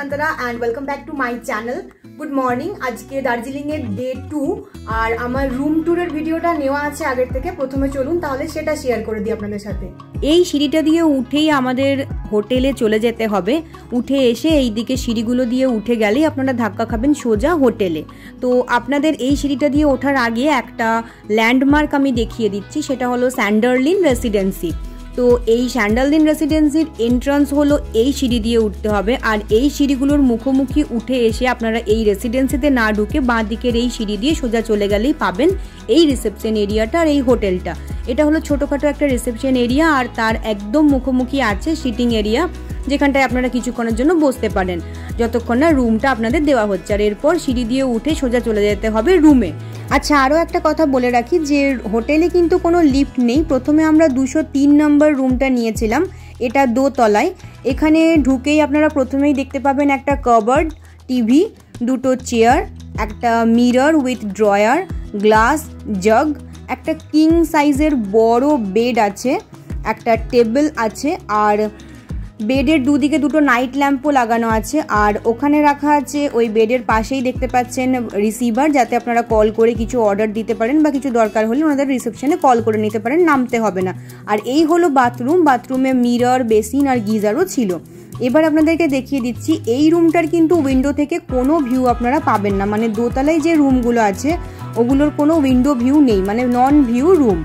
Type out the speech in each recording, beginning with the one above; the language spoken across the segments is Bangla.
সান্তনা and welcome back to my channel. Good morning. আজকে দার্জিলিং এর ডে 2 আর আমার রুম ট্যুরের ভিডিওটা নেওয়া আছে আগের থেকে। প্রথমে চলুন তাহলে সেটা শেয়ার করে দিই আপনাদের সাথে। এই সিঁড়িটা দিয়ে উঠেই আমাদের হোটেলে চলে যেতে হবে। উঠে এসে এই দিকে সিঁড়িগুলো দিয়ে উঠে গেলেই আপনারা ধাক্কা খাবেন সোজা হোটেলে। তো আপনাদের এই সিঁড়িটা দিয়ে ওঠার আগে একটা ল্যান্ডমার্ক আমি দেখিয়ে দিচ্ছি, সেটা হলো স্যান্ডারলিন রেসিডেন্সি। তো এই স্যান্ডারলিন রেসিডেন্সির এন্ট্রান্স হলো এই সিঁড়ি দিয়ে উঠতে হবে, আর এই সিঁড়িগুলোর মুখোমুখি উঠে এসে আপনারা এই রেসিডেন্সিতে না ঢুকে বাঁ দিকের এই সিঁড়ি দিয়ে সোজা চলে গেলেই পাবেন এই রিসেপশন এরিয়াটা আর এই হোটেলটা। এটা হলো ছোটোখাটো একটা রিসেপশন এরিয়া, আর তার একদম মুখোমুখি আছে সিটিং এরিয়া, যেখানটায় আপনারা কিছুক্ষণের জন্য বসতে পারেন যতক্ষণ না রুমটা আপনাদের দেওয়া হচ্ছে। আর এরপর সিঁড়ি দিয়ে উঠে সোজা চলে যেতে হবে রুমে। আচ্ছা, আরও একটা কথা বলে রাখি যে হোটেলে কিন্তু কোনো লিফট নেই। প্রথমে আমরা 203 নম্বর রুমটা নিয়েছিলাম, এটা দোতলায়। এখানে ঢুকেই আপনারা প্রথমেই দেখতে পাবেন একটা কাবার্ড, টিভি, দুটো চেয়ার, একটা মিরর উইথ ড্রয়ার, গ্লাস, জাগ, একটা কিং সাইজের বড় বেড আছে, একটা টেবিল আছে, আর বেডের দুদিকে দুটো নাইট ল্যাম্পও লাগানো আছে। আর ওখানে রাখা আছে ওই বেডের পাশেই দেখতে পাচ্ছেন রিসিভার, যাতে আপনারা কল করে কিছু অর্ডার দিতে পারেন বা কিছু দরকার হলে ওনাদের রিসেপশনে কল করে নিতে পারেন, নামতে হবে না। আর এই হলো বাথরুম, বাথরুমে মিরর, বেসিন আর গিজারও ছিল। এবার আপনাদেরকে দেখিয়ে দিচ্ছি, এই রুমটার কিন্তু উইন্ডো থেকে কোনো ভিউ আপনারা পাবেন না, মানে দোতলায় যে রুমগুলো আছে ওগুলোর কোনো উইন্ডো ভিউ নেই, মানে নন ভিউ রুম।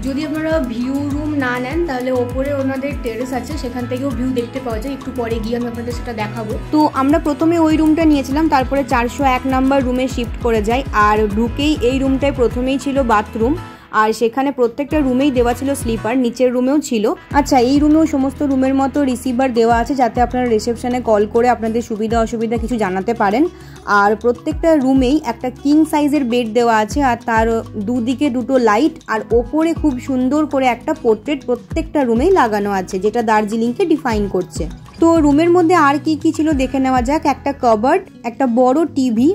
যদি আপনারা ভিউ রুম না নেন তাহলে ওপরে ওনাদের টেরেস আছে, সেখান থেকেও ভিউ দেখতে পাওয়া যায়। একটু পরে গিয়ে আমি আপনাদের সেটা দেখাবো। তো আমরা প্রথমে ওই রুমটা নিয়েছিলাম, তারপরে 401 নাম্বার রুমে শিফট করে যাই। আর ঢুকেই এই রুমটায় প্রথমেই ছিল বাথরুম, আর সেখানে প্রত্যেকটা রুমেই দেওয়া ছিল স্লিপার, নিচের রুমেও ছিল। আচ্ছা, এই রুমেও সমস্ত রুমের মতো রিসিভার দেওয়া আছে, যাতে আপনারা রিসেপশনে কল করে আপনাদের সুবিধা অসুবিধা কিছু জানাতে পারেন। আর প্রত্যেকটা রুমেই একটা কিং সাইজের বেড দেওয়া আছে, আর তার দুদিকে দুটো লাইট, আর ওপরে খুব সুন্দর করে একটা পোর্ট্রেট প্রত্যেকটা রুমেই লাগানো আছে, যেটা দার্জিলিংকে ডিফাইন করছে। তো রুমের মধ্যে আর কি কি ছিল দেখে নেওয়া যাক। একটা কাবার্ড, একটা বড় টিভি,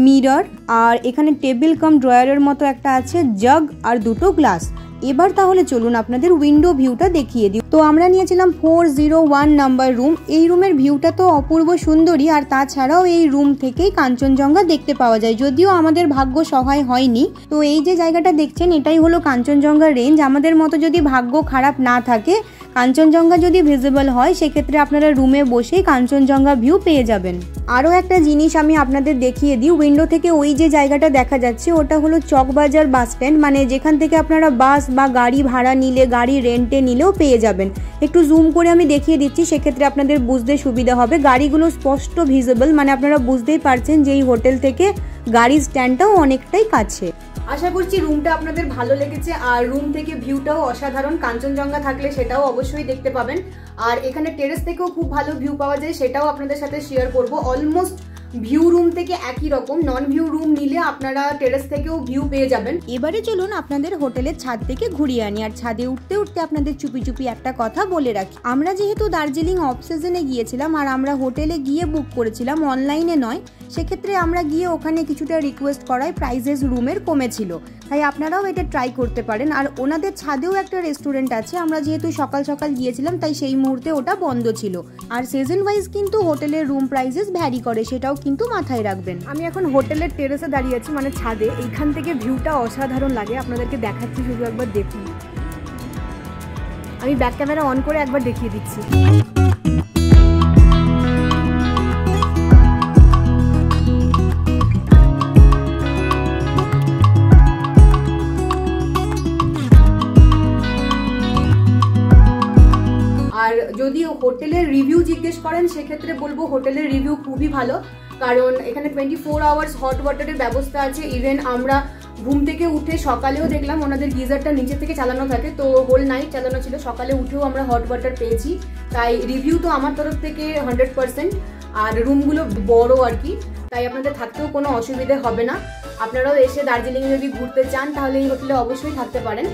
মিরর, আর এখানে টেবিল কাম ড্রয়ারের মতো একটা আছে, জাগ আর দুটো গ্লাস। এবার তাহলে চলুন আপনাদের উইন্ডো ভিউটা দেখিয়ে দিই। তো আমরা নিয়েছিলাম 401 নাম্বার রুম। এই রুমের ভিউটা তো অপূর্ব সুন্দরী, আর তাছাড়াও এই রুম থেকেই কাঞ্চনজঙ্ঘা দেখতে পাওয়া যায়, যদিও আমাদের ভাগ্য সহায় হয়নি। তো এই যে জায়গাটা দেখছেন এটাই হলো কাঞ্চনজঙ্ঘা রেঞ্জ। আমাদের মতো যদি ভাগ্য খারাপ না থাকে, কাঞ্চনজঙ্ঘা যদি ভিজিবল হয়, সেক্ষেত্রে আপনারা রুমে বসেই কাঞ্চনজঙ্ঘা ভিউ পেয়ে যাবেন। আরও একটা জিনিস আমি আপনাদের দেখিয়ে দিই, উইন্ডো থেকে ওই যে জায়গাটা দেখা যাচ্ছে ওটা হলো চকবাজার বাস স্ট্যান্ড, মানে যেখান থেকে আপনারা বাস বা গাড়ি ভাড়া নিলে, গাড়ি রেন্টে নিলেও পেয়ে যাবেন। একটু জুম করে আমি দেখিয়ে দিচ্ছি, সেক্ষেত্রে আপনাদের বুঝতে সুবিধা হবে। গাড়িগুলো স্পষ্ট ভিজিবল, মানে আপনারা বুঝতেই পারছেন যে এই হোটেল থেকে গাড়ির স্ট্যান্ডটাও অনেকটাই কাছে। আশা করছি রুমটা আপনাদের ভালো লেগেছে, আর রুম থেকে ভিউটাও অসাধারণ। কাঞ্চনজঙ্ঘা থাকলে সেটাও অবশ্যই দেখতে পাবেন, আর এখানে টেরেস থেকেও খুব ভালো ভিউ পাওয়া যায়, সেটাও আপনাদের সাথে শেয়ার করব। অলমোস্ট ভিউ রুম থেকে একই রকম, নন ভিউ রুম নিলে আপনারা টেরেস থেকেও ভিউ পেয়ে যাবেন। এবারে চলুন আপনাদের হোটেলের ছাদ থেকে ঘুরিয়ে আনি। আর ছাদে উঠতে উঠতে আপনাদের চুপি চুপি একটা কথা বলে রাখি, আমরা যেহেতু দার্জিলিং অফ সিজনে গিয়েছিলাম আর আমরা হোটেলে গিয়ে বুক করেছিলাম, অনলাইনে নয়, সেক্ষেত্রে আমরা গিয়ে ওখানে কিছুটা রিকোয়েস্ট করায় প্রাইসেস রুমের কমেছিল, তাই আপনারাও এটা ট্রাই করতে পারেন। আর ওনাদের ছাদেও একটা রেস্টুরেন্ট আছে, আমরা যেহেতু সকাল সকাল গিয়েছিলাম তাই সেই মুহূর্তে ওটা বন্ধ ছিল। আর সিজন ওয়াইজ কিন্তু হোটেলের রুম প্রাইসেস ভ্যারি করে, সেটাও কিন্তু মাথায় রাখবেন। আমি এখন হোটেলের টেরেসে দাঁড়িয়ে আছি, মানে ছাদে। এইখান থেকে ভিউটা অসাধারণ লাগে, আপনাদেরকে দেখাচ্ছি, শুধু একবার দেখুন। আমি ব্যাক ক্যামেরা অন করে একবার দেখিয়ে দিচ্ছি। আর যদি হোটেলের রিভিউ জিজ্ঞেস করেন, সেক্ষেত্রে বলবো হোটেলের রিভিউ খুবই ভালো, কারণ এখানে 24 আওয়ার্স হট ওয়াটারের ব্যবস্থা আছে। ইভেন আমরা ঘুম থেকে উঠে সকালেও দেখলাম ওনাদের গিজারটা নিচে থেকে চালানো থাকে, তো হোল নাইট চালানো ছিল, সকালে উঠেও আমরা হট ওয়াটার পেয়েছি। তাই রিভিউ তো আমার তরফ থেকে 100%। আর রুমগুলো বড় আর কি, তাই আপনাদের থাকতেও কোনো অসুবিধে হবে না। আপনারাও এসে দার্জিলিংয়ে যদি ঘুরতে চান তাহলে এই হোটেলে অবশ্যই থাকতে পারেন।